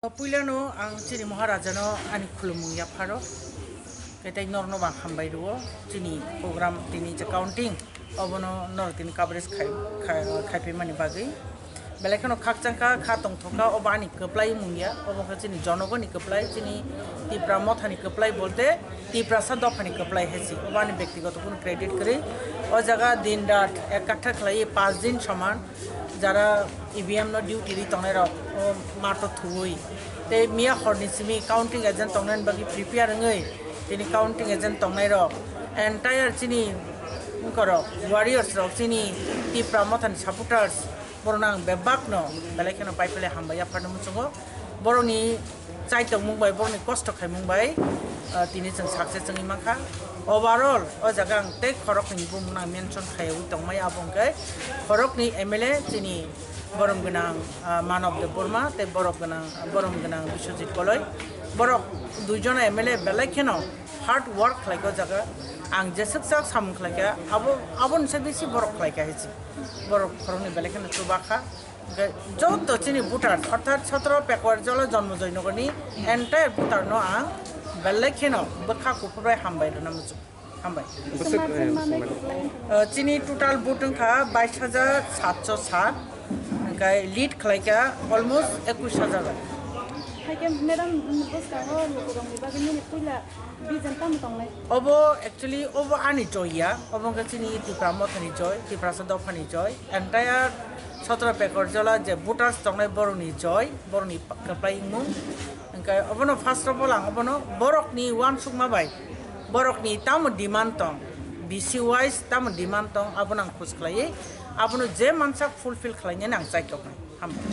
Puilano ang Chini Maharajano ani khulumung ya pharo ketai norno ba hambai ro Chini program tini accounting obono nor tini coverage khai mani bagai belekano khakchangka khatong thoka obani Kwplai mungya obokha Chini jonogoni Kwplai Chini Tripura mothani Kwplai bolte Tripura sadofani Kwplai hesi obani ব্যক্তিগত কোন credit করে ও জায়গা দিন রাত এক কাঠা খাই 5 দিন সমান যারা ইভিএম নো ডিউটি রি তংনাই রক ও মাটো থুই তে মিয়া হরনিসিমি কাউন্টিং এজেন্ট তংনাই বাকি প্রিপেয়ার ngei তিনি কাউন্টিং এজেন্ট তংনাই রক এন্টায়ার চিনি করো ওয়ারিয়র্স রক চিনি Tripura mothani সাপোর্টার্স বরনাং বেবাক ন বেলাইখানো পাইপলে হামবাইয়া ফারনো মুচুগো বরনি চাইতং মুংবাই বরনি কষ্ট খাই মুংবাই তিনি जों সাকসেস जोंनि माखा ओवरऑल ओ जगह ते खरकनि बुमना मेंशन खायउ तंगमाय आबंगै खरकनि एमएलए चिनि बरम गोनां मानव देबबर्मा ते बरम गोनां बिश्वजित कलय बरक दुइजना एमएलए बेलायखेनो हार्ड वर्क खालायगो जगह आं जेसकसाक साम खालायगा आबन से बेसि बरक खालायगा हेसि बरक खरकनि बेलायखेनो सुबाखा যত চিনি ভোটার অর্থাৎ 17 পেকুয়ারজালা জন্মজয়নগরনি এন্টায়ার ভোটার ন आं बेलायखेनो बखा Kwplai हामबाय रना मुजु हामबाय चिनी टोटाल भोट Wngkha 22,707 ओमफ्राय लिड खालायगा अलमोस्ट 21,000 मैडम ओबो एक्चुअली ओबो आनी जयया ओबो चिनी Tripura mothani जय Tripura sadofani जय एंटायर 17 पेकुवारजाला जे भोटार्स तंगनाय बरनि जय बरनि Kwplai मुं ओंखाय अबनो फार्स्ट अफ अल आं अबनो बरकनि वान सुकमा बाय बरकनि ताम डिमान्ड दं बीसी वाइज ताम डिमान्ड दं अबनो आं खुस खालायो अबनो जे मानसा फुलफिल खालायनो आं जायखौ हामबाय